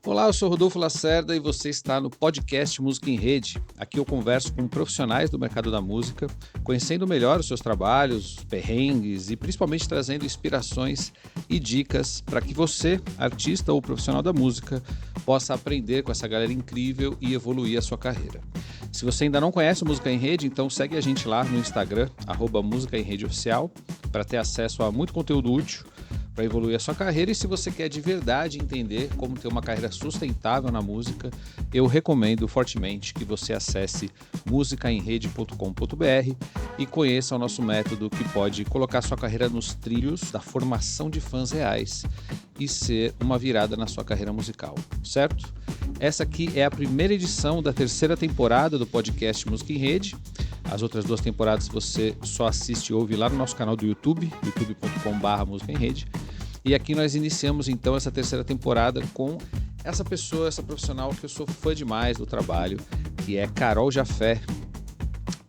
Olá, eu sou Rodolfo Lacerda e você está no podcast Música em Rede. Aqui eu converso com profissionais do mercado da música, conhecendo melhor os seus trabalhos, perrengues e principalmente trazendo inspirações e dicas para que você, artista ou profissional da música, possa aprender com essa galera incrível e evoluir a sua carreira. Se você ainda não conhece o Música em Rede, então segue a gente lá no Instagram, @Música em Rede Oficial, para ter acesso a muito conteúdo útil para evoluir a sua carreira. E se você quer de verdade entender como ter uma carreira sustentável na música, eu recomendo fortemente que você acesse musicaemrede.com.br e conheça o nosso método que pode colocar sua carreira nos trilhos da formação de fãs reais e ser uma virada na sua carreira musical, certo? Essa aqui é a primeira edição da terceira temporada do podcast Música em Rede. As outras duas temporadas você só assiste e ouve lá no nosso canal do YouTube, youtube.com/Música em Rede. E aqui nós iniciamos então essa terceira temporada com essa pessoa, essa profissional que eu sou fã demais do trabalho, que é Carol Jafé.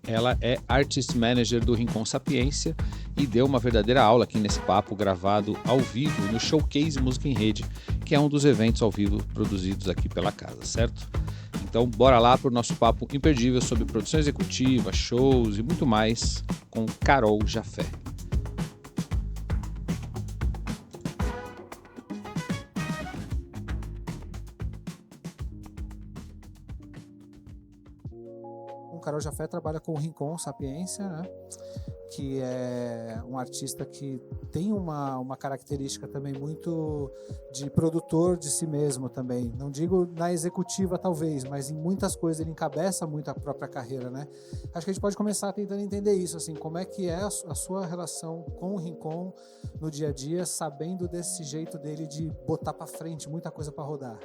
Ela é Artist Manager do Rincon Sapiência e deu uma verdadeira aula aqui nesse papo gravado ao vivo no Showcase Música em Rede, que é um dos eventos ao vivo produzidos aqui pela casa, certo? Então bora lá para o nosso papo imperdível sobre produção executiva, shows e muito mais com Carol Jafé. O Carol Jafé trabalha com o Rincon Sapiência, né? Que é um artista que tem uma característica também muito de produtor de si mesmo também. Não digo na executiva talvez, mas em muitas coisas ele encabeça muito a própria carreira, né? Acho que a gente pode começar tentando entender isso, assim, como é que é a sua relação com o Rincon no dia a dia, sabendo desse jeito dele de botar para frente muita coisa para rodar.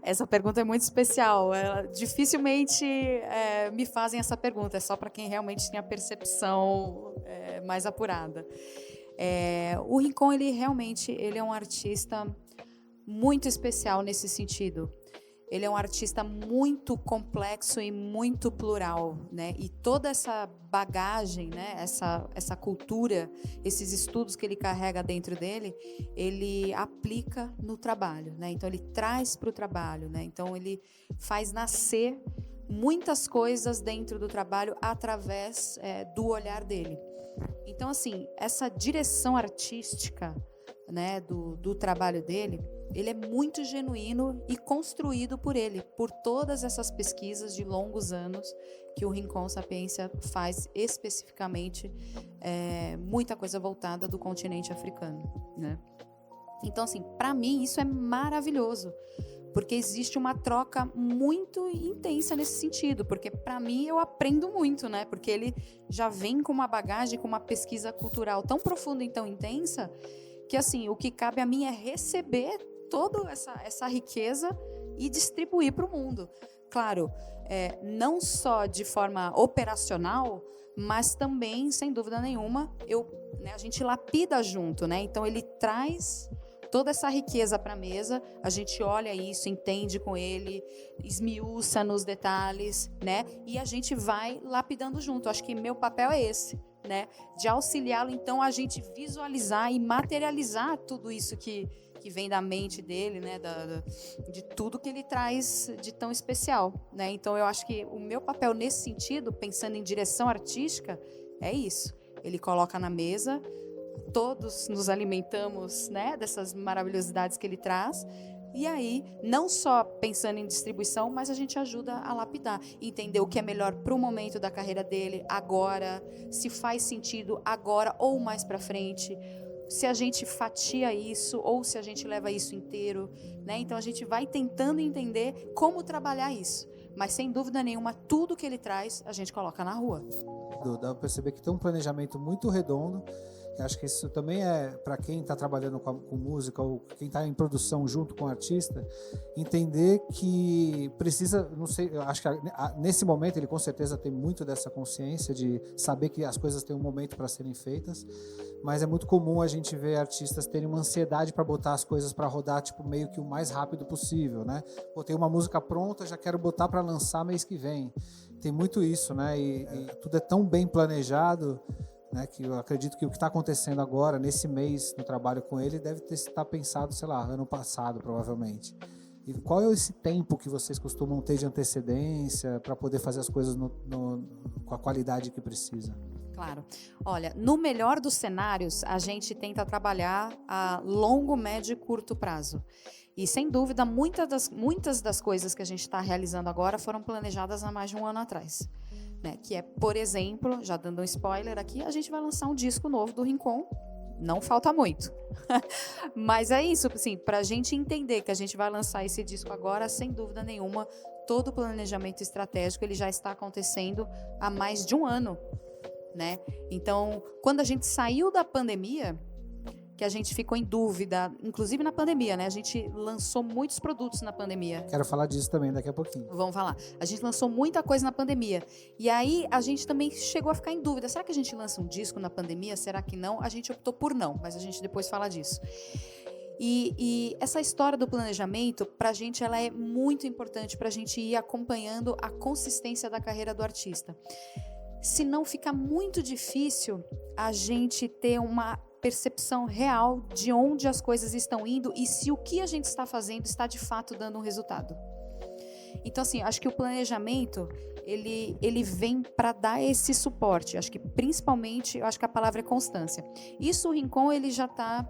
Essa pergunta é muito especial. Dificilmente me fazem essa pergunta. É só para quem realmente tem a percepção mais apurada. O Rincon, ele é um artista muito especial nesse sentido. Ele é um artista muito complexo e muito plural, né? E toda essa bagagem, né? Essa cultura, esses estudos que ele carrega dentro dele, ele aplica no trabalho, né? Então ele traz para o trabalho, né? Então ele faz nascer muitas coisas dentro do trabalho através do olhar dele. Então, assim, essa direção artística, né, do trabalho dele, ele é muito genuíno e construído por ele, por todas essas pesquisas de longos anos que o Rincon Sapiência faz especificamente muita coisa voltada do continente africano, né? Então, assim, para mim isso é maravilhoso, porque existe uma troca muito intensa nesse sentido, porque para mim eu aprendo muito, né? Porque ele já vem com uma bagagem, com uma pesquisa cultural tão profunda e tão intensa, que assim, o que cabe a mim é receber toda essa riqueza e distribuir para o mundo. Claro, não só de forma operacional, mas também, sem dúvida nenhuma, a gente lapida junto, né? Então ele traz toda essa riqueza para a mesa, a gente olha isso, entende com ele, esmiuça nos detalhes, né? E a gente vai lapidando junto. Acho que meu papel é esse, né? De auxiliá-lo, então, a gente visualizar e materializar tudo isso que vem da mente dele, né? De tudo que ele traz de tão especial, né? Então, eu acho que o meu papel nesse sentido, pensando em direção artística, é isso. Ele coloca na mesa, todos nos alimentamos, né, dessas maravilhosidades que ele traz, e aí, não só pensando em distribuição, mas a gente ajuda a lapidar, entender o que é melhor para o momento da carreira dele, agora, se faz sentido agora ou mais para frente, se a gente fatia isso ou se a gente leva isso inteiro, né? Então a gente vai tentando entender como trabalhar isso, mas sem dúvida nenhuma, tudo que ele traz, a gente coloca na rua. Dá para perceber que tem um planejamento muito redondo. Eu acho que isso também é para quem está trabalhando com música ou quem está em produção junto com o artista, entender que precisa, não sei, eu acho que nesse momento ele com certeza tem muito dessa consciência de saber que as coisas têm um momento para serem feitas, mas é muito comum a gente ver artistas terem uma ansiedade para botar as coisas para rodar, tipo, meio que o mais rápido possível, né? Botei uma música pronta, já quero botar para lançar mês que vem. Tem muito isso, né? E tudo é tão bem planejado né? Que eu acredito que o que está acontecendo agora, nesse mês, no trabalho com ele, deve estar pensado, sei lá, ano passado, provavelmente. E qual é esse tempo que vocês costumam ter de antecedência para poder fazer as coisas com a qualidade que precisa? Claro. Olha, no melhor dos cenários, a gente tenta trabalhar a longo, médio e curto prazo. E, sem dúvida, muitas das coisas que a gente está realizando agora foram planejadas há mais de um ano atrás. Né? Que é, por exemplo, já dando um spoiler aqui, a gente vai lançar um disco novo do Rincon. Não falta muito. Mas é isso, assim, para a gente entender que a gente vai lançar esse disco agora, sem dúvida nenhuma, todo o planejamento estratégico ele já está acontecendo há mais de um ano. Né? Então, quando a gente saiu da pandemia, que a gente ficou em dúvida, inclusive na pandemia, né? A gente lançou muitos produtos na pandemia. Quero falar disso também daqui a pouquinho. Vamos falar. A gente lançou muita coisa na pandemia. E aí, a gente também chegou a ficar em dúvida. Será que a gente lança um disco na pandemia? Será que não? A gente optou por não, mas a gente depois fala disso. E essa história do planejamento, para a gente, ela é muito importante para a gente ir acompanhando a consistência da carreira do artista. Senão fica muito difícil a gente ter uma percepção real de onde as coisas estão indo e se o que a gente está fazendo está de fato dando um resultado. Então, assim, acho que o planejamento, ele vem para dar esse suporte. Acho que, principalmente, eu acho que a palavra é constância. Isso o Rincon, ele já está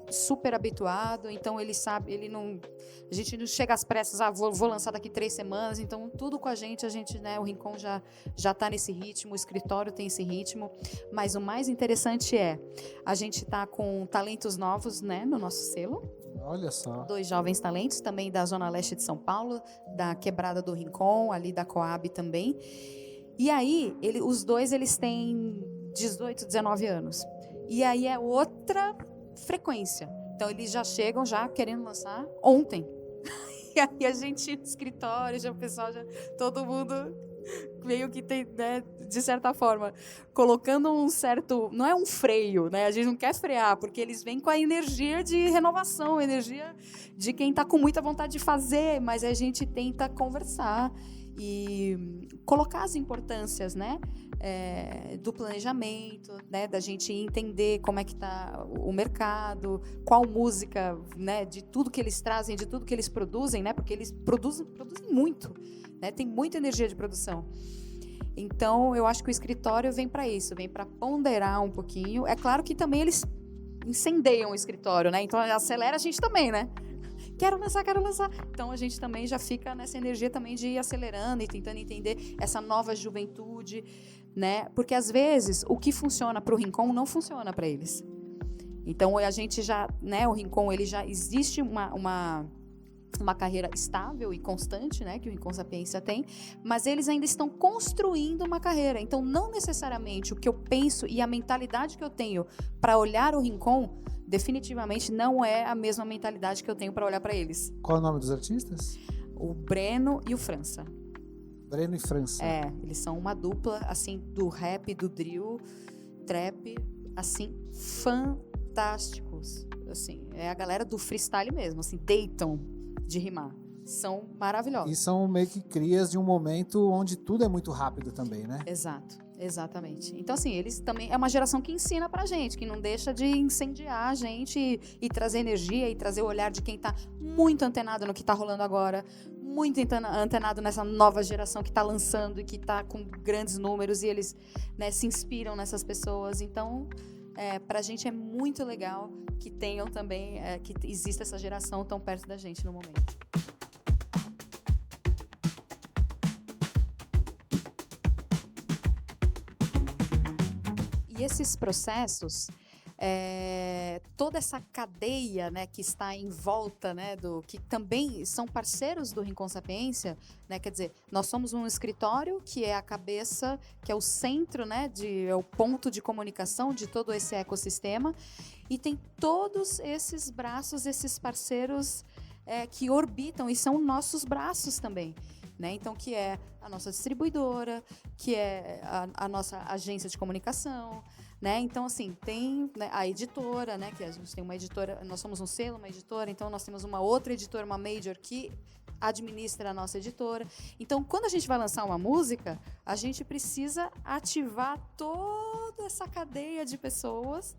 super habituado, então ele sabe, a gente não chega às pressas, vou lançar daqui 3 semanas, então tudo com a gente, né, o Rincon já está nesse ritmo, o escritório tem esse ritmo, mas o mais interessante é, a gente está com talentos novos, né, no nosso selo. Olha só. 2 jovens talentos, também da Zona Leste de São Paulo, da Quebrada do Rincon, ali da Coab também. E aí, os dois, eles têm 18, 19 anos. E aí é outra frequência. Então, eles já chegam já querendo lançar ontem. E aí a gente, no escritório, já o pessoal, todo mundo meio que tem, né, de certa forma, colocando um certo... Não é um freio, né? A gente não quer frear, porque eles vêm com a energia de renovação, a energia de quem está com muita vontade de fazer, mas a gente tenta conversar e colocar as importâncias, né, do planejamento, né, da gente entender como é que está o mercado, qual música, né, de tudo que eles trazem, de tudo que eles produzem, né, porque eles produzem muito, né, tem muita energia de produção. Então, eu acho que o escritório vem para isso, vem para ponderar um pouquinho. É claro que também eles incendeiam o escritório, né, então acelera a gente também, né. Quero lançar. Então, a gente também já fica nessa energia também de ir acelerando e tentando entender essa nova juventude, né? Porque, às vezes, o que funciona para o Rincon não funciona para eles. Então, a gente já, né? O Rincon, ele já existe uma carreira estável e constante, né? Que o Rincon Sapiência tem, mas eles ainda estão construindo uma carreira. Então, não necessariamente o que eu penso e a mentalidade que eu tenho para olhar o Rincon definitivamente não é a mesma mentalidade que eu tenho para olhar para eles. Qual é o nome dos artistas? O Breno e o França. Breno e França. Eles são uma dupla, assim, do rap, do drill, trap, assim, fantásticos. Assim, é a galera do freestyle mesmo, assim, deitam de rimar. São maravilhosos. E são meio que crias de um momento onde tudo é muito rápido também, né? Exato. Exatamente. Então, assim, eles também... É uma geração que ensina pra gente, que não deixa de incendiar a gente e trazer energia e trazer o olhar de quem tá muito antenado no que tá rolando agora, muito antenado nessa nova geração que tá lançando e que tá com grandes números e eles, né, se inspiram nessas pessoas. Então, pra gente é muito legal que tenham também... que exista essa geração tão perto da gente no momento. E esses processos, toda essa cadeia, né, que está em volta, né, que também são parceiros do Rincon Sapiência, né, quer dizer, nós somos um escritório que é a cabeça, que é o centro, né, é o ponto de comunicação de todo esse ecossistema, e tem todos esses braços, esses parceiros que orbitam e são nossos braços também. Né? Então, que é a nossa distribuidora, que é a nossa agência de comunicação, né? Então, assim, tem, né, a editora, né? Que a gente tem uma editora, nós somos um selo, uma editora, então nós temos uma outra editora, uma major, que administra a nossa editora. Então, quando a gente vai lançar uma música, a gente precisa ativar toda essa cadeia de pessoas,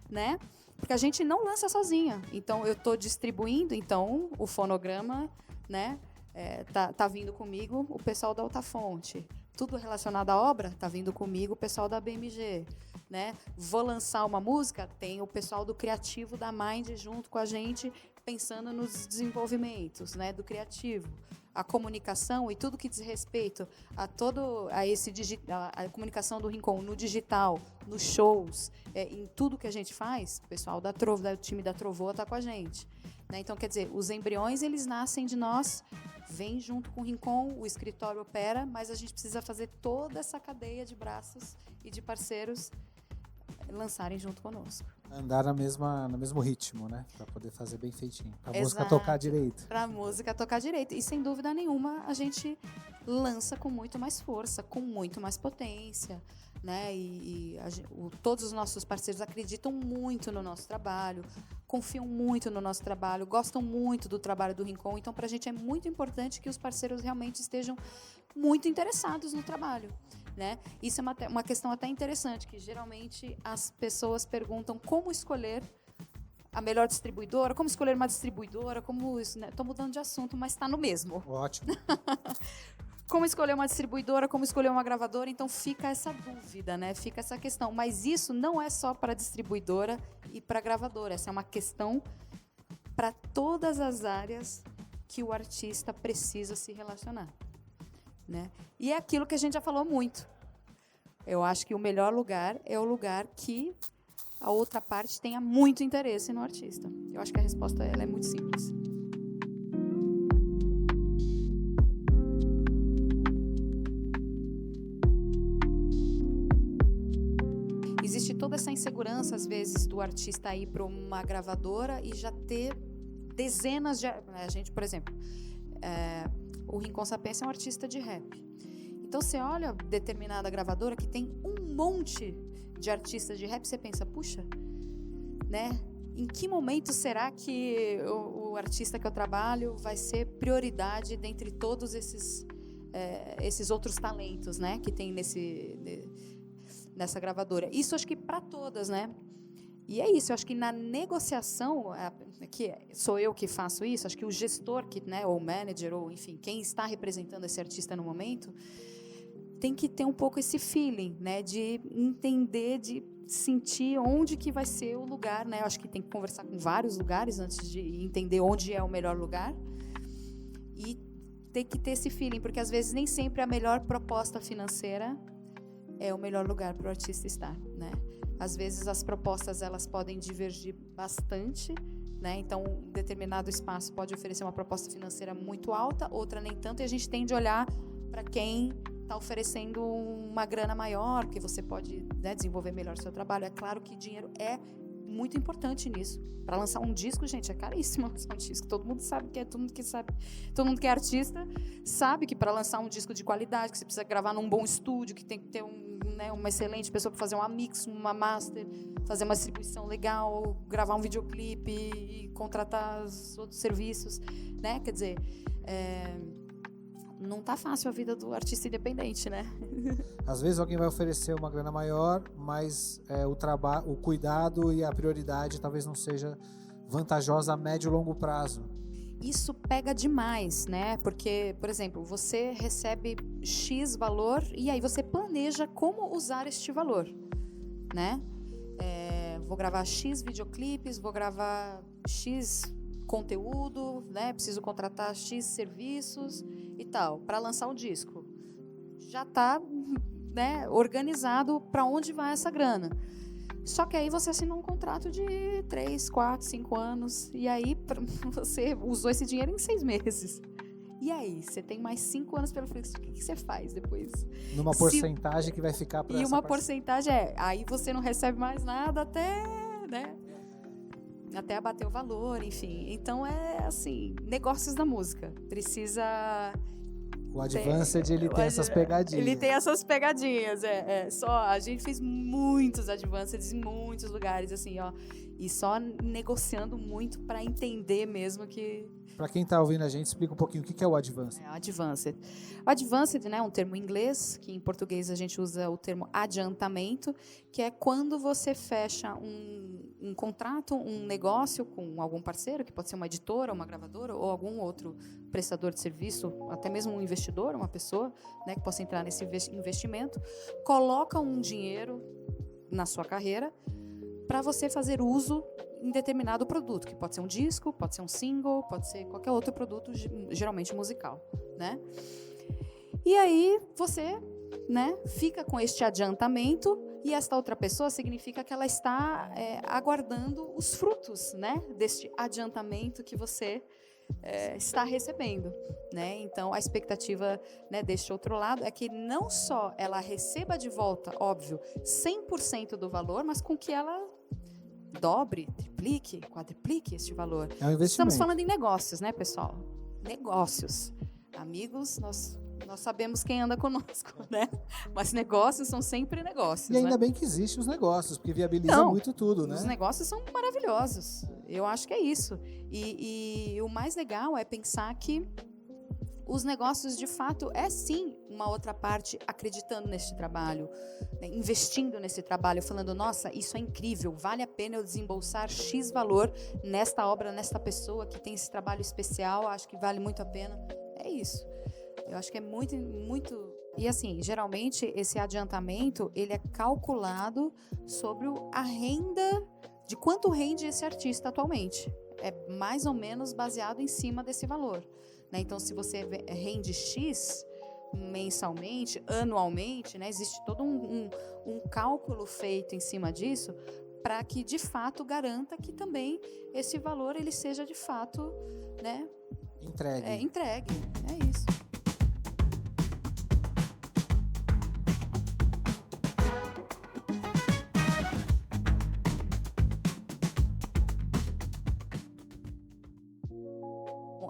né? Porque a gente não lança sozinha. Então, eu estou distribuindo, então, o fonograma, né? Tá vindo comigo o pessoal da Altafonte. Tudo relacionado à obra, tá vindo comigo o pessoal da BMG. Né? Vou lançar uma música, tem o pessoal do criativo da Mind junto com a gente, pensando nos desenvolvimentos, né, do criativo, a comunicação e tudo que diz respeito a a comunicação do Rincon no digital, nos shows, em tudo que a gente faz. O pessoal do time da Trovoa está com a gente, né? Então, quer dizer, os embriões eles nascem de nós, vêm junto com o Rincon, o escritório opera, mas a gente precisa fazer toda essa cadeia de braços e de parceiros lançarem junto conosco. Andar no mesmo ritmo, né? Para poder fazer bem feitinho. Para a música Exato. tocar direito. Para a música tocar direito. E, sem dúvida nenhuma, a gente lança com muito mais força, com muito mais potência, né? Todos os nossos parceiros acreditam muito no nosso trabalho, confiam muito no nosso trabalho, gostam muito do trabalho do Rincon. Então, para a gente é muito importante que os parceiros realmente estejam muito interessados no trabalho. Né? Isso é uma questão até interessante, que geralmente as pessoas perguntam como escolher a melhor distribuidora, como escolher uma distribuidora, como isso, né? Tô mudando de assunto, mas está no mesmo. Ótimo. Como escolher uma distribuidora, como escolher uma gravadora, então fica essa dúvida, né? Fica essa questão. Mas isso não é só para distribuidora e para gravadora, essa é uma questão para todas as áreas que o artista precisa se relacionar. Né? E é aquilo que a gente já falou muito. Eu acho que o melhor lugar é o lugar que a outra parte tenha muito interesse no artista. Eu acho que a resposta ela é muito simples. Existe toda essa insegurança, às vezes, do artista ir para uma gravadora e já ter dezenas de... A gente, por exemplo... O Rincon Sapiência é um artista de rap. Então, você olha determinada gravadora que tem um monte de artistas de rap, você pensa, puxa, né? Em que momento será que o artista que eu trabalho vai ser prioridade dentre todos esses outros talentos, né? Que tem nessa gravadora? Isso acho que para todas, né? E é isso, eu acho que na negociação, que sou eu que faço isso, acho que o gestor, né, ou o manager, ou enfim, quem está representando esse artista no momento, tem que ter um pouco esse feeling, né, de entender, de sentir onde que vai ser o lugar, né? Eu acho que tem que conversar com vários lugares antes de entender onde é o melhor lugar. E tem que ter esse feeling, porque às vezes nem sempre a melhor proposta financeira é o melhor lugar para o artista estar, né? Às vezes as propostas elas podem divergir bastante, né? Então, um determinado espaço pode oferecer uma proposta financeira muito alta, outra nem tanto, e a gente tende a olhar para quem está oferecendo uma grana maior, porque você pode, né, desenvolver melhor o seu trabalho. É claro que dinheiro é muito importante nisso. Para lançar um disco, gente, é caríssimo lançar um disco. Todo mundo sabe que todo mundo que é artista sabe que para lançar um disco de qualidade, que você precisa gravar num bom estúdio, que tem que ter uma excelente pessoa para fazer uma mix, uma master, fazer uma distribuição legal, gravar um videoclipe e contratar os outros serviços, né? Quer dizer, não tá fácil a vida do artista independente, né? Às vezes alguém vai oferecer uma grana maior, mas o cuidado e a prioridade talvez não seja vantajosa a médio e longo prazo. Isso pega demais, né? Porque, por exemplo, você recebe X valor e aí você planeja como usar este valor, né? Vou gravar X videoclipes, vou gravar X conteúdo, né? Preciso contratar X serviços e tal, para lançar um disco. Já está, né, organizado para onde vai essa grana. Só que aí você assinou um contrato de 3, 4, 5 anos, e aí você usou esse dinheiro em 6 meses. E aí, você tem mais 5 anos pelo frente, o que você faz depois? Numa porcentagem que vai ficar para essa E uma porcentagem aí você não recebe mais nada até, né, até abater o valor, enfim. Então, assim, negócios da música. Precisa O Advanced, ele tem essas pegadinhas. Ele tem essas pegadinhas, só a gente fez muitos Advanceds em muitos lugares, assim, ó, e só negociando muito para entender mesmo que... Para quem está ouvindo a gente, explica um pouquinho o que é o Advanced. Advanced. O Advanced, né, é um termo em inglês, que em português a gente usa o termo adiantamento, que é quando você fecha um contrato, um negócio com algum parceiro, que pode ser uma editora, uma gravadora, ou algum outro prestador de serviço, até mesmo um investidor, uma pessoa, né, que possa entrar nesse investimento, coloca um dinheiro na sua carreira para você fazer uso em determinado produto, que pode ser um disco, pode ser um single, pode ser qualquer outro produto, geralmente musical, né? E aí você, né, fica com este adiantamento, e esta outra pessoa significa que ela está aguardando os frutos, né, deste adiantamento que você está recebendo, né? Então a expectativa, né, deste outro lado é que não só ela receba de volta, óbvio, 100% do valor, mas com que ela dobre, triplique, quadriplique este valor. É um investimento. Estamos falando em negócios, né, pessoal? Negócios. Amigos, nós sabemos quem anda conosco, né? Mas negócios são sempre negócios. E ainda né? bem que existem os negócios, porque viabiliza muito tudo, né? Os negócios são maravilhosos. Eu acho que é isso. E o mais legal é pensar que os negócios, de fato, é sim uma outra parte acreditando neste trabalho, né, investindo nesse trabalho, falando, nossa, isso é incrível, vale a pena eu desembolsar X valor nesta obra, nesta pessoa que tem esse trabalho especial, acho que vale muito a pena. É isso. Eu acho que é muito, muito... E assim, geralmente, esse adiantamento, ele é calculado sobre a renda, de quanto rende esse artista atualmente. É mais ou menos baseado em cima desse valor. Né? Então, se você rende X mensalmente, anualmente, né? Existe todo um cálculo feito em cima disso para que, de fato, garanta que também esse valor ele seja, de fato, né? Entregue. Entregue. É isso.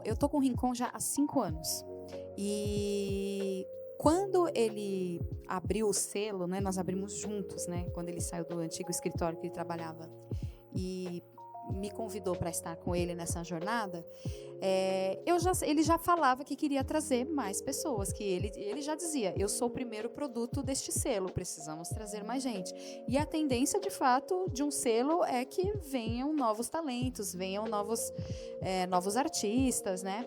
Eu tô com o Rincon já há 5 anos. E quando ele abriu o selo, né, nós abrimos juntos, né, quando ele saiu do antigo escritório que ele trabalhava e me convidou para estar com ele nessa jornada, ele já falava que queria trazer mais pessoas, que ele já dizia, eu sou o primeiro produto deste selo, precisamos trazer mais gente. E a tendência, de fato, de um selo é que venham novos talentos, venham novos artistas, né?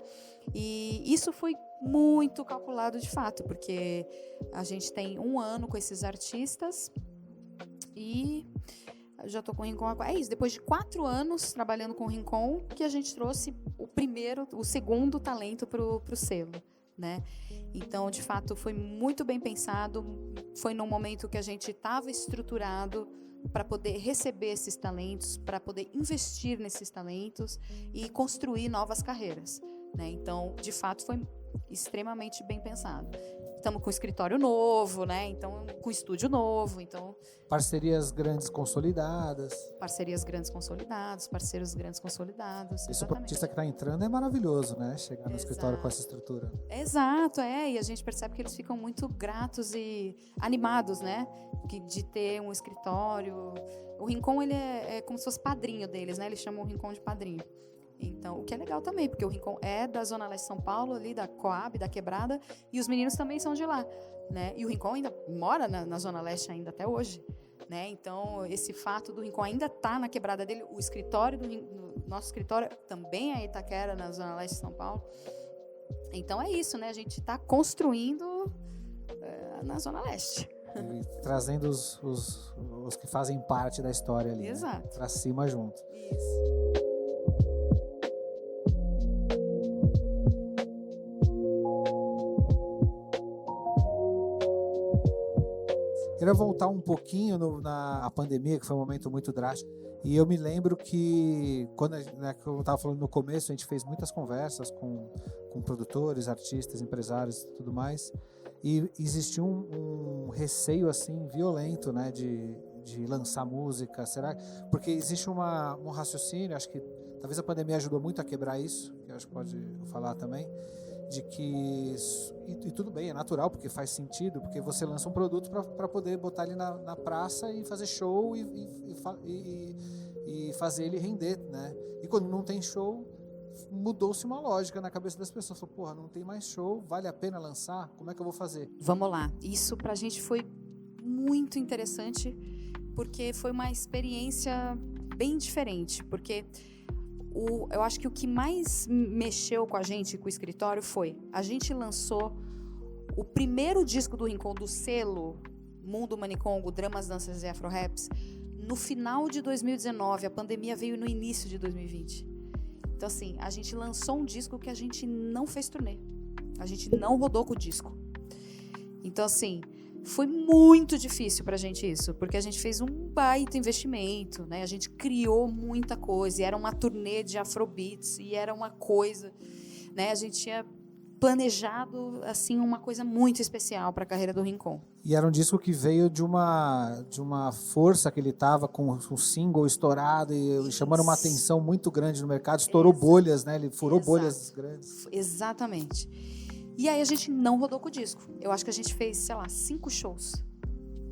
E isso foi muito calculado, de fato, porque a gente tem 1 ano com esses artistas e... já estou com o Rincon agora. É isso, depois de 4 anos trabalhando com o Rincon, que a gente trouxe o segundo talento para o selo, né? Então, de fato, foi muito bem pensado, foi num momento que a gente estava estruturado para poder receber esses talentos, para poder investir nesses talentos e construir novas carreiras, né? Então, de fato, foi extremamente bem pensado. Estamos com escritório novo, né? Então, com estúdio novo, então... Parcerias grandes consolidadas. Parceiros grandes consolidados. Esse artista que está entrando é maravilhoso, né? Chegar no escritório com essa estrutura. Exato, e a gente percebe que eles ficam muito gratos e animados, né? De ter um escritório. O Rincon, ele é como se fosse padrinho deles, né? Eles chamam o Rincon de padrinho. Então, o que é legal também, porque o Rincon é da Zona Leste de São Paulo, ali da Coab, da Quebrada, e os meninos também são de lá, né? E o Rincon ainda mora na Zona Leste ainda até hoje, né? Então, esse fato do Rincon ainda estar na Quebrada dele, o escritório nosso escritório também é Itaquera, na Zona Leste de São Paulo. Então, é isso, né? A gente está construindo na Zona Leste. E trazendo os que fazem parte da história ali, exato, né? Para cima junto. Isso. Queria voltar um pouquinho na pandemia, que foi um momento muito drástico. E eu me lembro que, como eu estava falando no começo, a gente fez muitas conversas com produtores, artistas, empresários e tudo mais. E existia um receio assim violento, né, de lançar música. Será? Porque existe um raciocínio, acho que talvez a pandemia ajudou muito a quebrar isso, que eu acho que pode falar também, de que e tudo bem, é natural, porque faz sentido, porque você lança um produto para poder botar ele na praça e fazer show e fazer ele render, né? E quando não tem show, mudou-se uma lógica na cabeça das pessoas. Falou, porra, não tem mais show, vale a pena lançar? Como é que eu vou fazer? Vamos lá. Isso pra gente foi muito interessante, porque foi uma experiência bem diferente, porque eu acho que o que mais mexeu com a gente, com o escritório, foi a gente lançou o primeiro disco do Rincon, do selo Mundo Manicongo, Dramas, Danças e Afro-Raps, no final de 2019. A pandemia veio no início de 2020. Então, assim, a gente lançou um disco que a gente não fez turnê. A gente não rodou com o disco. Então, assim, foi muito difícil pra gente isso, porque a gente fez um baita investimento, né? A gente criou muita coisa, e era uma turnê de Afrobeats, e era uma coisa, né? A gente tinha planejado, assim, uma coisa muito especial para a carreira do Rincon. E era um disco que veio de uma força que ele tava com um single estourado e chamando uma atenção muito grande no mercado, estourou bolhas, né? Ele furou bolhas grandes. Exatamente. E aí a gente não rodou com o disco. Eu acho que a gente fez, sei lá, 5 shows.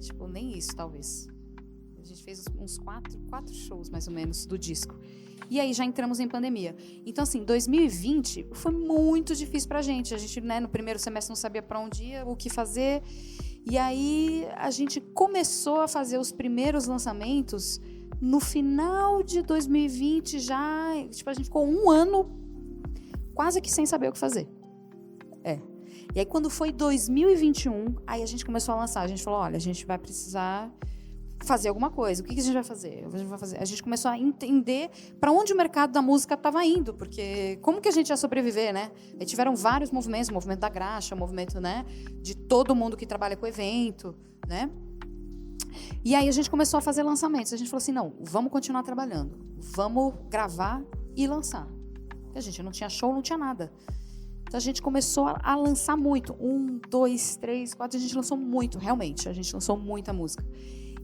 Tipo, nem isso, talvez. A gente fez uns 4 shows, mais ou menos, do disco. E aí já entramos em pandemia. Então, assim, 2020 foi muito difícil pra gente. A gente, né, no primeiro semestre não sabia pra onde ir, o que fazer. E aí a gente começou a fazer os primeiros lançamentos no final de 2020 já. Tipo, a gente ficou 1 ano quase que sem saber o que fazer. E aí, quando foi 2021, aí a gente começou a lançar. A gente falou, olha, a gente vai precisar fazer alguma coisa. O que a gente vai fazer? A gente começou a entender para onde o mercado da música estava indo, porque como que a gente ia sobreviver, né? E tiveram vários movimentos, o movimento da graxa, o movimento, né, de todo mundo que trabalha com evento, né? E aí a gente começou a fazer lançamentos. A gente falou assim, não, vamos continuar trabalhando. Vamos gravar e lançar. Porque a gente não tinha show, não tinha nada. Então, a gente começou a lançar muito. 1, 2, 3, 4. A gente lançou muito, realmente. A gente lançou muita música.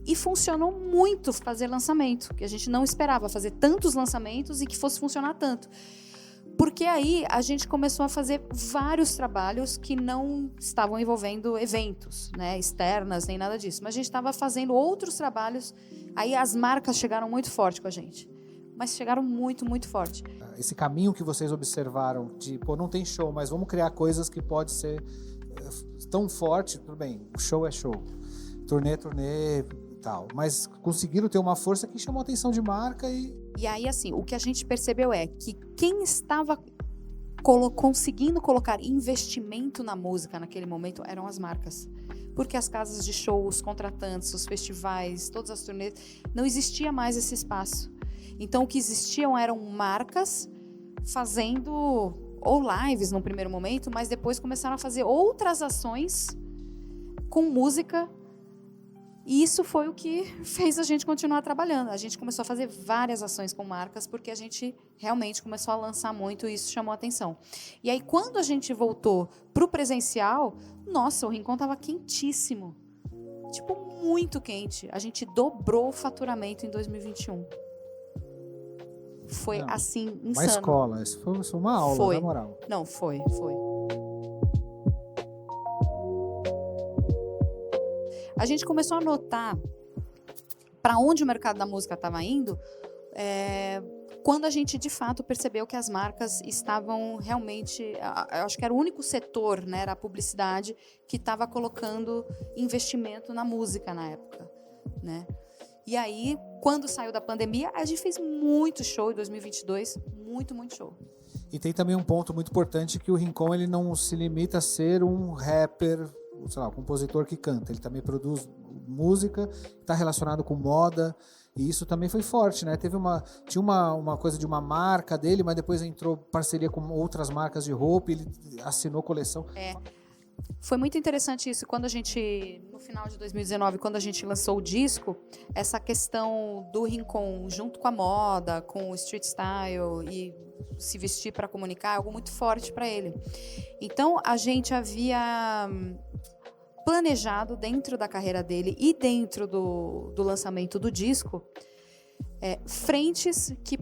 E funcionou muito fazer lançamento, que a gente não esperava fazer tantos lançamentos e que fosse funcionar tanto. Porque aí a gente começou a fazer vários trabalhos que não estavam envolvendo eventos, né, externas, nem nada disso. Mas a gente estava fazendo outros trabalhos. Aí as marcas chegaram muito forte com a gente. Mas chegaram muito, muito forte. Esse caminho que vocês observaram de, pô, não tem show, mas vamos criar coisas que pode ser tão forte, tudo bem, o show é show, turnê e tal, mas conseguiram ter uma força que chamou a atenção de marca E aí, assim, o que a gente percebeu é que quem estava conseguindo colocar investimento na música naquele momento eram as marcas. Porque as casas de show, os contratantes, os festivais, todas as turnês, não existia mais esse espaço. Então, o que existiam eram marcas fazendo ou lives no primeiro momento, mas depois começaram a fazer outras ações com música. E isso foi o que fez a gente continuar trabalhando. A gente começou a fazer várias ações com marcas, porque a gente realmente começou a lançar muito e isso chamou a atenção. E aí, quando a gente voltou para o presencial, nossa, o Rincon estava quentíssimo. Tipo, muito quente. A gente dobrou o faturamento em 2021. Foi, assim, insano. Uma escola, isso foi uma aula, na moral. Não, foi. A gente começou a notar para onde o mercado da música estava indo quando a gente, de fato, percebeu que as marcas estavam realmente... Eu acho que era o único setor, né, era a publicidade, que estava colocando investimento na música na época, né? E aí, quando saiu da pandemia, a gente fez muito show em 2022, muito show. E tem também um ponto muito importante que o Rincon ele não se limita a ser um rapper, sei lá, um compositor que canta. Ele também produz música, está relacionado com moda, e isso também foi forte, né? Tinha uma coisa de uma marca dele, mas depois entrou parceria com outras marcas de roupa, e ele assinou coleção. Foi muito interessante isso, quando a gente, no final de 2019, quando a gente lançou o disco, essa questão do Rincon junto com a moda, com o street style e se vestir para comunicar, é algo muito forte para ele. Então, a gente havia planejado dentro da carreira dele e dentro do lançamento do disco, frentes que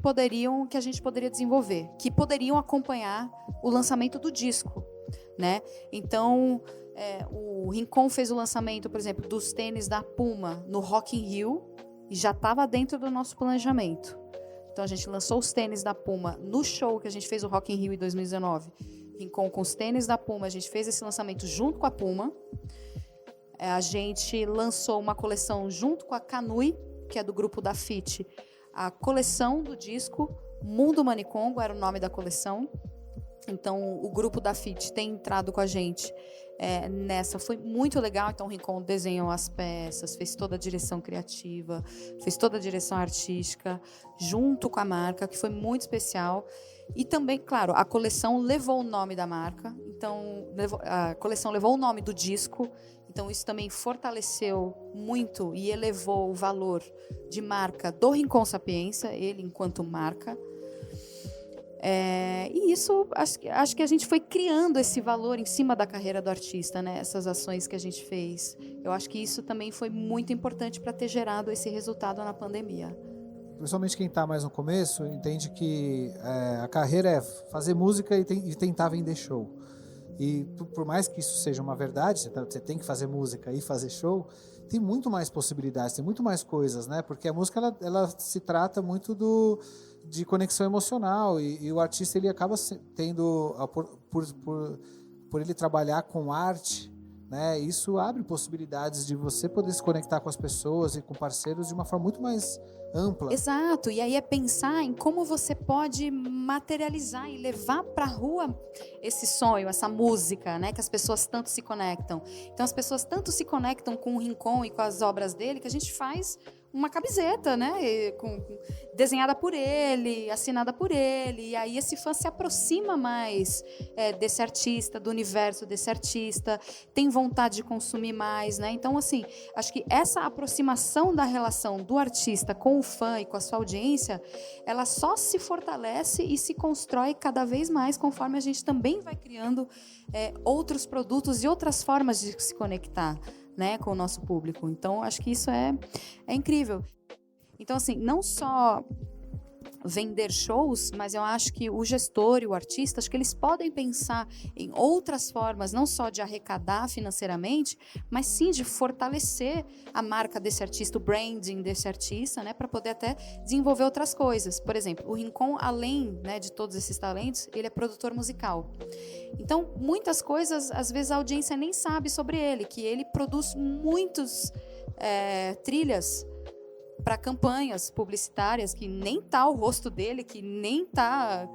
a gente poderia desenvolver, que poderiam acompanhar o lançamento do disco. né? Então, o Rincon fez o lançamento, por exemplo, dos tênis da Puma no Rock in Rio e já estava dentro do nosso planejamento. Então, a gente lançou os tênis da Puma no show que a gente fez o Rock in Rio em 2019. Rincon com os tênis da Puma, a gente fez esse lançamento junto com a Puma. A gente lançou uma coleção junto com a Canui, que é do grupo da FIT, a coleção do disco Mundo Manicongo era o nome da coleção. Então, o grupo da FIT tem entrado com a gente nessa. Foi muito legal. Então, o Rincon desenhou as peças, fez toda a direção criativa, fez toda a direção artística, junto com a marca, que foi muito especial. E também, claro, a coleção levou o nome da marca. Então, a coleção levou o nome do disco. Então, isso também fortaleceu muito e elevou o valor de marca do Rincon Sapiência, ele enquanto marca. E isso, acho que a gente foi criando esse valor em cima da carreira do artista, né? Essas ações que a gente fez. Eu acho que isso também foi muito importante para ter gerado esse resultado na pandemia. Principalmente quem está mais no começo, entende que a carreira é fazer música e tentar vender show. E por mais que isso seja uma verdade, você tem que fazer música e fazer show, tem muito mais possibilidades, tem muito mais coisas, né? Porque a música ela se trata muito de conexão emocional e o artista ele acaba tendo, por ele trabalhar com arte, né? Isso abre possibilidades de você poder se conectar com as pessoas e com parceiros de uma forma muito mais ampla. Exato, e aí é pensar em como você pode materializar e levar para a rua esse sonho, essa música, né, que as pessoas tanto se conectam. Então as pessoas tanto se conectam com o Rincon e com as obras dele que a gente faz uma camiseta, né, desenhada por ele, assinada por ele, e aí esse fã se aproxima mais desse artista, do universo desse artista, tem vontade de consumir mais, né? Então, assim, acho que essa aproximação da relação do artista com o fã e com a sua audiência, ela só se fortalece e se constrói cada vez mais conforme a gente também vai criando outros produtos e outras formas de se conectar, né, com o nosso público. Então, acho que isso é incrível. Então, assim, não só vender shows, mas eu acho que o gestor e o artista, acho que eles podem pensar em outras formas, não só de arrecadar financeiramente, mas sim de fortalecer a marca desse artista, o branding desse artista, né, para poder até desenvolver outras coisas. Por exemplo, o Rincon, além, né, de todos esses talentos, ele é produtor musical. Então, muitas coisas, às vezes a audiência nem sabe sobre ele, que ele produz muitos trilhas para campanhas publicitárias que nem tá o rosto dele, que nem tá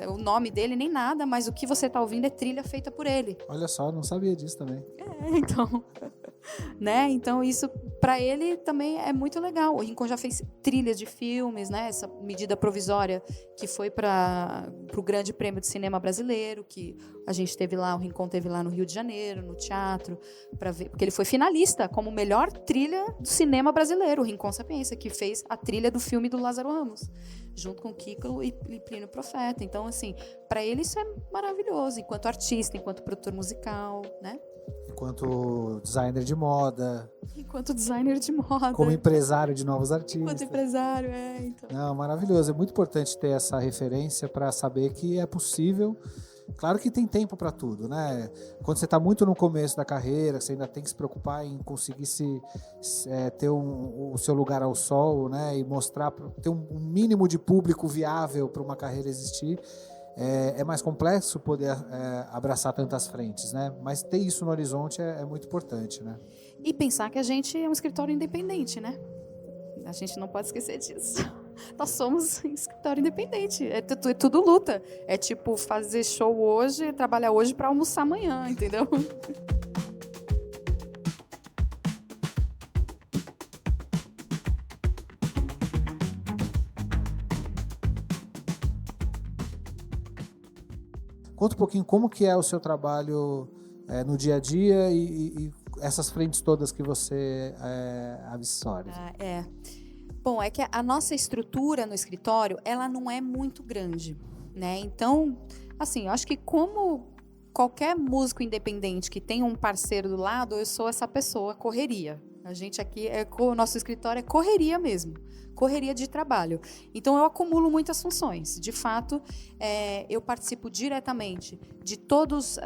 o nome dele, nem nada, mas o que você tá ouvindo é trilha feita por ele. Olha só, não sabia disso também. Então, né? Então isso para ele também é muito legal. O Rincon já fez trilhas de filmes, né? Essa medida provisória que foi para o Grande Prêmio de Cinema Brasileiro, que a gente teve lá, o Rincon teve lá no Rio de Janeiro, no teatro, para ver, porque ele foi finalista como melhor trilha do cinema brasileiro, o Rincon Sapiência, que fez a trilha do filme do Lázaro Ramos, junto com Kiko e Plínio Profeta. Então, assim, para ele isso é maravilhoso, enquanto artista, enquanto produtor musical, né? Enquanto designer de moda. Enquanto designer de moda. Como empresário de novos artistas. Enquanto empresário, então. Não, maravilhoso. É muito importante ter essa referência para saber que é possível. Claro que tem tempo para tudo, né? Quando você está muito no começo da carreira, você ainda tem que se preocupar em conseguir ter o seu lugar ao sol, né? E mostrar, ter um mínimo de público viável para uma carreira existir. É mais complexo poder abraçar tantas frentes, né? Mas ter isso no horizonte é muito importante, né? E pensar que a gente é um escritório independente, né? A gente não pode esquecer disso. Nós somos um escritório independente. É tudo luta. É tipo fazer show hoje, trabalhar hoje para almoçar amanhã, entendeu? Conta um pouquinho como que é o seu trabalho no dia a dia e essas frentes todas que você absorve. Bom, é que a nossa estrutura no escritório, ela não é muito grande, né? Então, assim, eu acho que como qualquer músico independente que tem um parceiro do lado, eu sou essa pessoa, correria. A gente aqui, o nosso escritório é correria mesmo, correria de trabalho. Então, eu acumulo muitas funções. De fato, eu participo diretamente de todas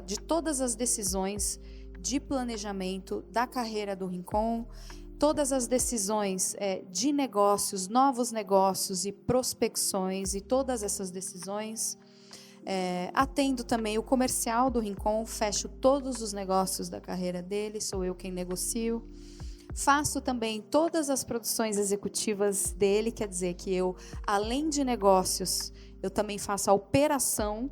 as decisões de planejamento da carreira do Rincon, todas as decisões de negócios, novos negócios e prospecções, e todas essas decisões. Atendo também o comercial do Rincon, fecho todos os negócios da carreira dele, sou eu quem negocio. Faço também todas as produções executivas dele, quer dizer que eu, além de negócios, eu também faço a operação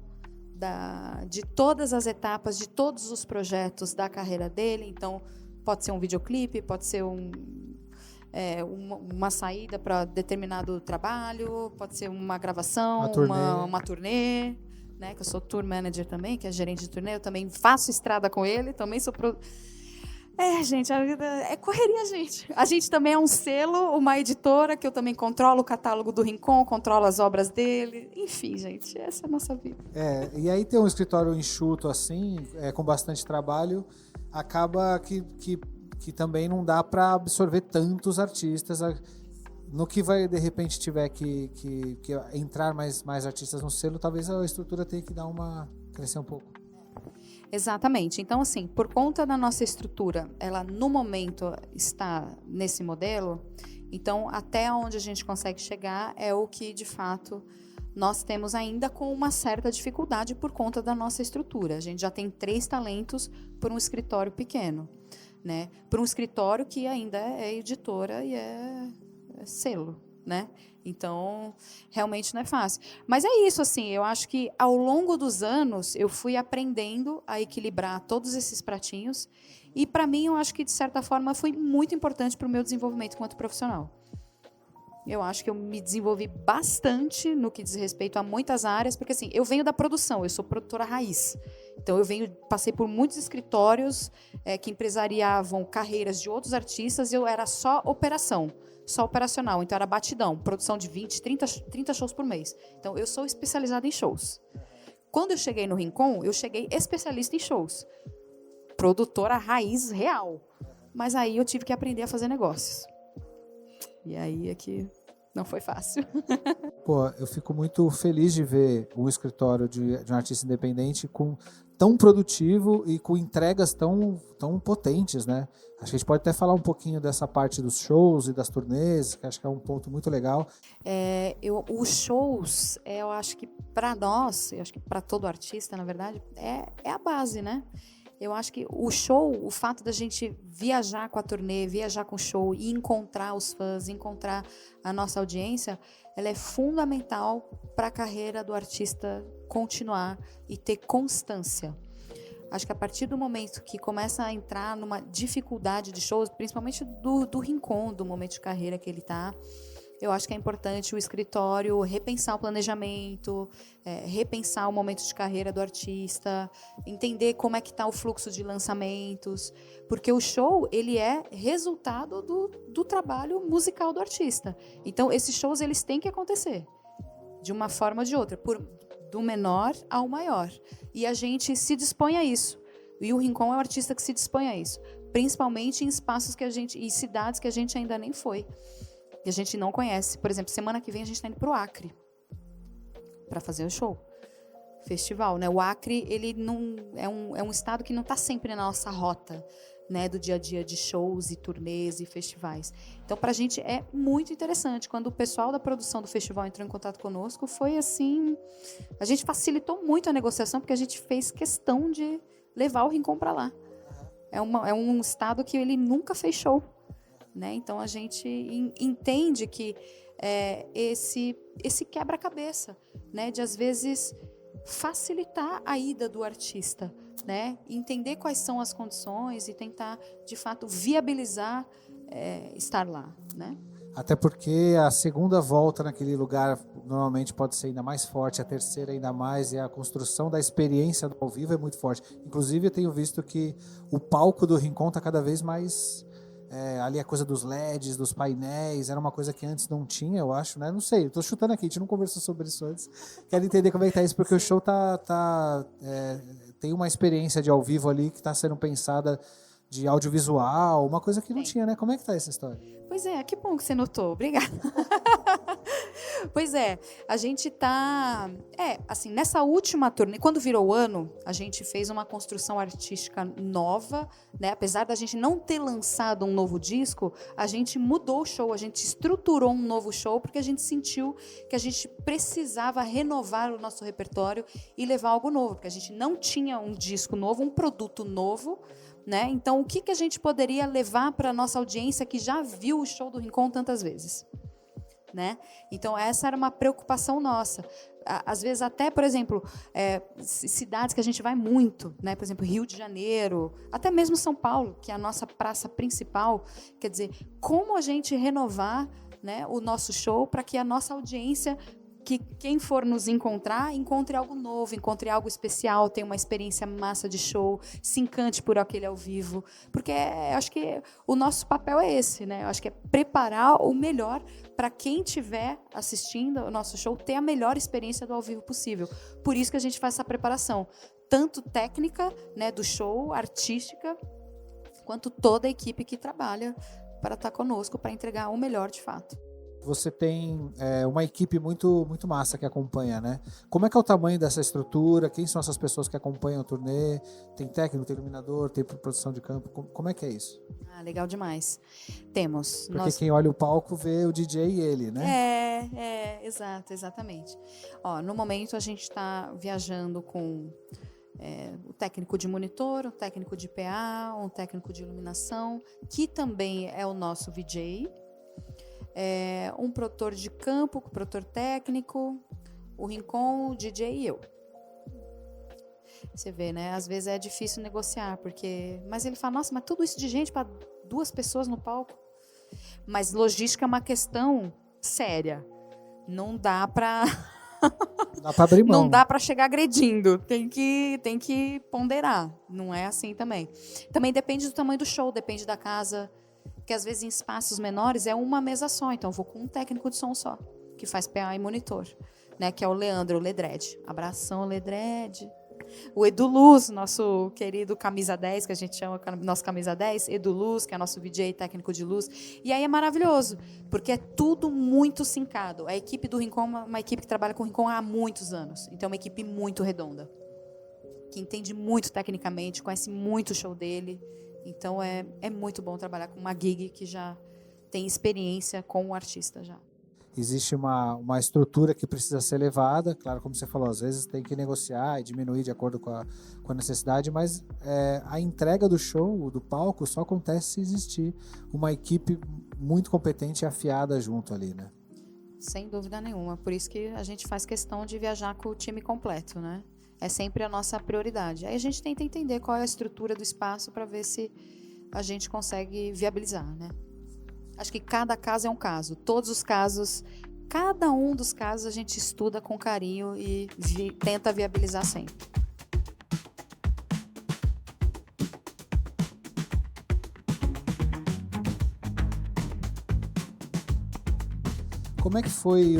de todas as etapas, de todos os projetos da carreira dele. Então, pode ser um videoclipe, pode ser uma saída para determinado trabalho, pode ser uma gravação, uma turnê, né? Que eu sou tour manager também, que é gerente de turnê, eu também faço estrada com ele, também sou... gente, a vida é correria, gente. A gente também é um selo, uma editora, que eu também controlo o catálogo do Rincon, controlo as obras dele. Enfim, gente, essa é a nossa vida. E aí ter um escritório enxuto assim, com bastante trabalho, acaba que também não dá para absorver tantos artistas. No que vai, de repente, tiver que entrar mais artistas no selo, talvez a estrutura tenha que crescer um pouco. Exatamente. Então, assim, por conta da nossa estrutura, ela no momento está nesse modelo, então até onde a gente consegue chegar é o que, de fato, nós temos ainda com uma certa dificuldade por conta da nossa estrutura. A gente já tem 3 talentos por um escritório pequeno, né? Por um escritório que ainda é editora e é selo, né? Então, realmente não é fácil. Mas é isso, assim, eu acho que ao longo dos anos eu fui aprendendo a equilibrar todos esses pratinhos e, para mim, eu acho que, de certa forma, foi muito importante para o meu desenvolvimento enquanto profissional. Eu acho que eu me desenvolvi bastante no que diz respeito a muitas áreas, porque, assim, eu venho da produção, eu sou produtora raiz. Então, passei por muitos escritórios que empresariavam carreiras de outros artistas e eu era só operação. Só operacional, então era batidão, produção de 20, 30 shows por mês. Então, eu sou especializada em shows. Quando eu cheguei no Rincon, eu cheguei especialista em shows. Produtora raiz real. Mas aí eu tive que aprender a fazer negócios. E aí é que não foi fácil. Pô, eu fico muito feliz de ver um escritório de um artista independente tão produtivo e com entregas tão potentes, né? Acho que a gente pode até falar um pouquinho dessa parte dos shows e das turnês, que acho que é um ponto muito legal. Os shows, eu acho que para nós, eu acho que para todo artista, na verdade, é a base, né? Eu acho que o show, o fato da gente viajar com a turnê, viajar com o show e encontrar os fãs, encontrar a nossa audiência, ela é fundamental para a carreira do artista continuar e ter constância. Acho que a partir do momento que começa a entrar numa dificuldade de shows, principalmente do Rincon, do momento de carreira que ele está, eu acho que é importante o escritório repensar o planejamento, repensar o momento de carreira do artista, entender como é que está o fluxo de lançamentos, porque o show ele é resultado do trabalho musical do artista. Então, esses shows eles têm que acontecer, de uma forma ou de outra, do menor ao maior. E a gente se dispõe a isso. E o Rincon é um artista que se dispõe a isso, principalmente em espaços e cidades que a gente ainda nem foi. Que a gente não conhece. Por exemplo, semana que vem a gente está indo para o Acre para fazer o show. Festival, né? O Acre, ele não é um estado que não está sempre na nossa rota, né, do dia a dia de shows e turnês e festivais. Então, para a gente é muito interessante. Quando o pessoal da produção do festival entrou em contato conosco, foi assim... A gente facilitou muito a negociação, porque a gente fez questão de levar o Rincon para lá. É um estado que ele nunca fez show. Né? Então, a gente entende que esse quebra-cabeça, né? De, às vezes, facilitar a ida do artista, né? Entender quais são as condições e tentar, de fato, viabilizar estar lá. Né? Até porque a segunda volta naquele lugar normalmente pode ser ainda mais forte, a terceira ainda mais, e a construção da experiência do ao vivo é muito forte. Inclusive, eu tenho visto que o palco do Rincon está cada vez mais... ali a coisa dos LEDs, dos painéis, era uma coisa que antes não tinha, eu acho, né? Não sei, estou chutando aqui, a gente não conversou sobre isso antes. Quero entender como é que tá isso, porque o show tá tem uma experiência de ao vivo ali que está sendo pensada de audiovisual, uma coisa que não tinha, né? Como é que tá essa história? Pois é, que bom que você notou, obrigada. Pois é, a gente tá... assim, nessa última turnê, quando virou o ano, a gente fez uma construção artística nova, né? Apesar da gente não ter lançado um novo disco, a gente mudou o show, a gente estruturou um novo show, porque a gente sentiu que a gente precisava renovar o nosso repertório e levar algo novo, porque a gente não tinha um disco novo, um produto novo, né? Então, o que a gente poderia levar para a nossa audiência que já viu o show do Rincon tantas vezes? Né? Então, essa era uma preocupação nossa. Às vezes, até, por exemplo, cidades que a gente vai muito, né? Por exemplo, Rio de Janeiro, até mesmo São Paulo, que é a nossa praça principal. Quer dizer, como a gente renovar, né, o nosso show para que a nossa audiência, que quem for nos encontrar, encontre algo novo, encontre algo especial, tenha uma experiência massa de show, se encante por aquele ao vivo. Porque eu acho que o nosso papel é esse, né? Eu acho que é preparar o melhor para quem estiver assistindo o nosso show ter a melhor experiência do ao vivo possível. Por isso que a gente faz essa preparação, tanto técnica, né, do show, artística, quanto toda a equipe que trabalha para estar conosco, para entregar o melhor de fato. Você tem uma equipe muito, muito massa que acompanha, né? Como é que é o tamanho dessa estrutura? Quem são essas pessoas que acompanham o turnê? Tem técnico, tem iluminador, tem produção de campo? Como é que é isso? Ah, legal demais. Temos. Porque quem olha o palco vê o DJ e ele, né? Exatamente. Ó, no momento a gente está viajando com o técnico de monitor, o técnico de PA, um técnico de iluminação, que também é o nosso VJ. Um produtor de campo, produtor técnico, o Rincon, o DJ e eu. Você vê, né? Às vezes é difícil negociar, mas ele fala, nossa, mas tudo isso de gente para 2 pessoas no palco? Mas logística é uma questão séria. Não dá para... Não dá para abrir mão. Não dá para chegar agredindo. Tem que ponderar. Não é assim também. Também depende do tamanho do show, depende da casa... Porque às vezes em espaços menores é uma mesa só, então eu vou com um técnico de som só, que faz PA e monitor, né? Que é o Leandro, o Ledred. Abração, Ledred. O Edu Luz, nosso querido camisa 10, que a gente chama nosso camisa 10, Edu Luz, que é nosso VJ técnico de luz. E aí é maravilhoso, porque é tudo muito sincado. A equipe do Rincon é uma equipe que trabalha com o Rincon há muitos anos, então é uma equipe muito redonda, que entende muito tecnicamente, conhece muito o show dele. Então, é muito bom trabalhar com uma gig que já tem experiência com o artista já. Existe uma estrutura que precisa ser levada, claro, como você falou, às vezes tem que negociar e diminuir de acordo com a necessidade, mas a entrega do show, do palco, só acontece se existir uma equipe muito competente e afiada junto ali, né? Sem dúvida nenhuma, por isso que a gente faz questão de viajar com o time completo, né? É sempre a nossa prioridade. Aí a gente tenta entender qual é a estrutura do espaço para ver se a gente consegue viabilizar, né? Acho que cada caso é um caso. Todos os casos, cada um dos casos a gente estuda com carinho e tenta viabilizar sempre. Como é que foi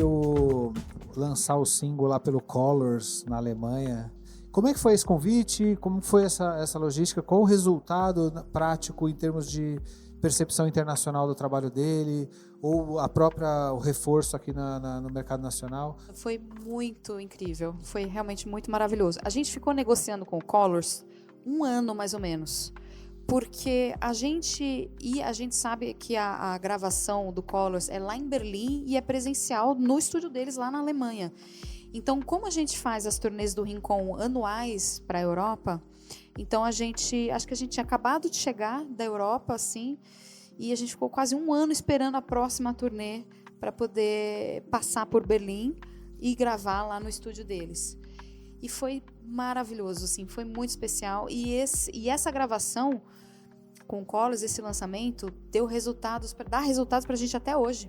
lançar o single lá pelo Colors, na Alemanha? Como é que foi esse convite? Como foi essa logística? Qual o resultado prático em termos de percepção internacional do trabalho dele? Ou o reforço aqui no mercado nacional? Foi muito incrível. Foi realmente muito maravilhoso. A gente ficou negociando com o Colors 1 ano, mais ou menos. Porque a gente sabe que a gravação do Colors é lá em Berlim e é presencial no estúdio deles lá na Alemanha. Então, como a gente faz as turnês do Rincon anuais para a Europa, então acho que a gente tinha acabado de chegar da Europa, assim, e a gente ficou quase 1 ano esperando a próxima turnê para poder passar por Berlim e gravar lá no estúdio deles. E foi maravilhoso, assim, foi muito especial. E essa gravação com o Colors, esse lançamento, dá resultados para a gente até hoje.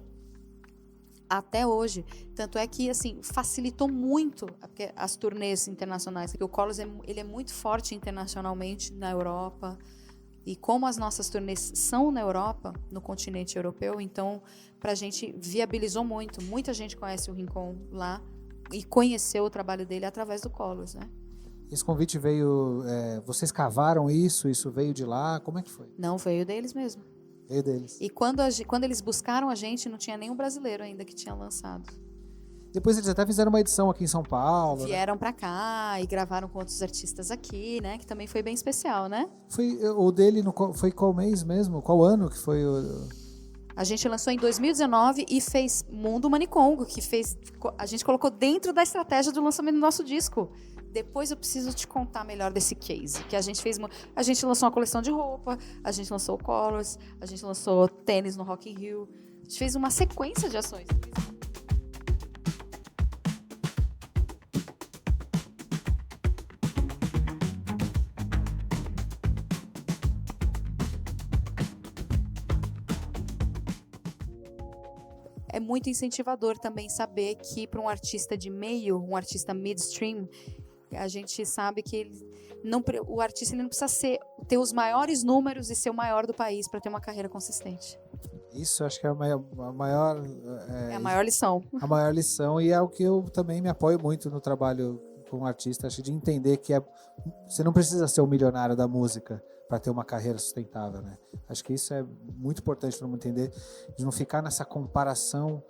Até hoje. Tanto é que, assim, facilitou muito as turnês internacionais, porque o Colors ele é muito forte internacionalmente na Europa. E como as nossas turnês são na Europa, no continente europeu, então, para a gente viabilizou muito. Muita gente conhece o Rincon lá e conheceu o trabalho dele através do Colors, né? Esse convite veio... vocês cavaram isso? Isso veio de lá? Como é que foi? Não, veio deles mesmo. Veio deles. E quando eles buscaram a gente, não tinha nenhum brasileiro ainda que tinha lançado. Depois eles até fizeram uma edição aqui em São Paulo. Vieram pra cá e gravaram com outros artistas aqui, né? Que também foi bem especial, né? O dele foi qual mês mesmo? Qual ano que foi A gente lançou em 2019 e fez Mundo Manicongo, a gente colocou dentro da estratégia do lançamento do nosso disco. Depois eu preciso te contar melhor desse case, que a gente fez. A gente lançou uma coleção de roupa, a gente lançou o Colors, a gente lançou tênis no Rock in Rio. A gente fez uma sequência de ações. É muito incentivador também saber que para um artista de meio, um artista midstream, a gente sabe que o artista ele não precisa ter os maiores números e ser o maior do país para ter uma carreira consistente. Isso acho que é a maior... É a maior lição. A maior lição, e é o que eu também me apoio muito no trabalho com artista, acho de entender que você não precisa ser o milionário da música para ter uma carreira sustentável, né? Acho que isso é muito importante para entender, de não ficar nessa comparação.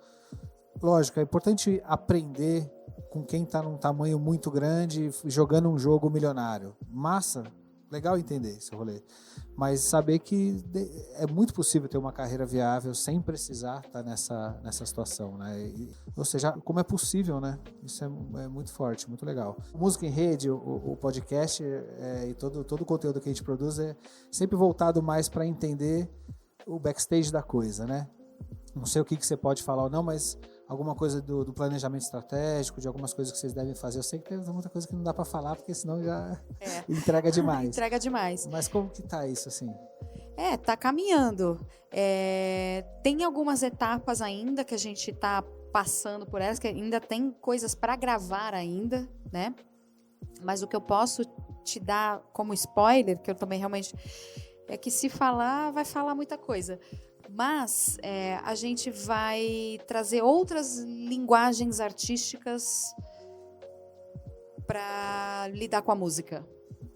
Lógico, é importante aprender com quem está num tamanho muito grande, jogando um jogo milionário. Massa, legal entender esse rolê. Mas saber que é muito possível ter uma carreira viável sem precisar estar nessa situação, né? Ou seja, como é possível, né? Isso é muito forte, muito legal. Música em Rede, o podcast e todo o conteúdo que a gente produz é sempre voltado mais para entender o backstage da coisa, né? Não sei o que você pode falar ou não, mas alguma coisa do planejamento estratégico, de algumas coisas que vocês devem fazer. Eu sei que tem muita coisa que não dá para falar, porque senão já entrega demais. Entrega demais. Mas como que tá isso, assim? Tá caminhando. Tem algumas etapas ainda que a gente tá passando por elas, que ainda tem coisas para gravar ainda, né? Mas o que eu posso te dar como spoiler, que eu também realmente... É que se falar, vai falar muita coisa. Mas a gente vai trazer outras linguagens artísticas para lidar com a música.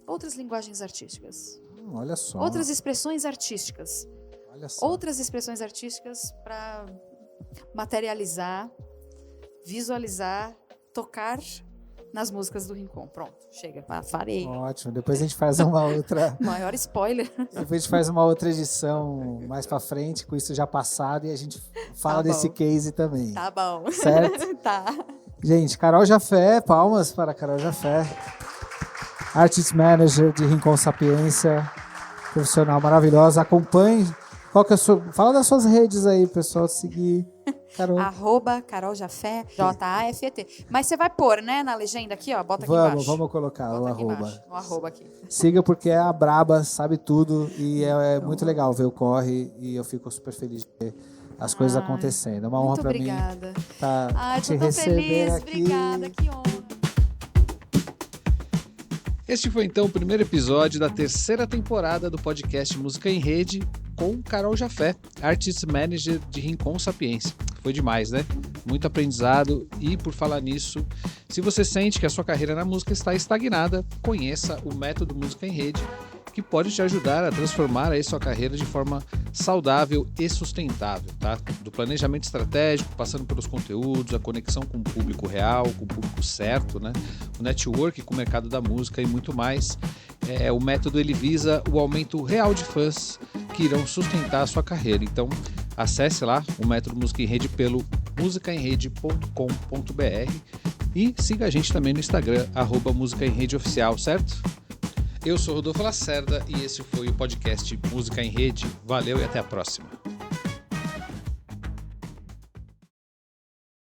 Outras linguagens artísticas. Olha só. Outras expressões artísticas. Olha só. Outras expressões artísticas para materializar, visualizar, tocar nas músicas do Rincon. Pronto, chega, farei. Ótimo, depois a gente faz uma outra... Maior spoiler. Depois a gente faz uma outra edição mais pra frente, com isso já passado, e a gente fala desse case também. Tá bom. Certo? Tá. Gente, Carol Jafé, palmas para Carol Jafé. Artist Manager de Rincon Sapiência, profissional maravilhosa. Acompanhe. Qual que é a sua... Fala das suas redes aí, pessoal, seguir. Carol. @Carol Jafé, Jafet. Mas você vai pôr, né, na legenda aqui, ó, bota aqui embaixo. Vamos colocar bota o aqui arroba. Embaixo, o arroba aqui. Siga, porque é a braba, sabe tudo, e é muito legal ver o corre, e eu fico super feliz de ver as coisas acontecendo. É uma honra para mim te receber feliz. aqui. Obrigada, que honra. Este foi então o primeiro episódio da terceira temporada do podcast Música em Rede com Carol Jafé, Artist Manager de Rincon Sapiência. Foi demais, né? Muito aprendizado e, por falar nisso, se você sente que a sua carreira na música está estagnada, conheça o método Música em Rede, que pode te ajudar a transformar aí sua carreira de forma saudável e sustentável, tá? Do planejamento estratégico, passando pelos conteúdos, a conexão com o público real, com o público certo, né? O network com o mercado da música e muito mais. O método ele visa o aumento real de fãs que irão sustentar a sua carreira. Então, acesse lá o método Música em Rede pelo musicaemrede.com.br e siga a gente também no Instagram, @musicaemredeoficial, certo? Eu sou Rodolfo Lacerda e esse foi o podcast Música em Rede. Valeu e até a próxima.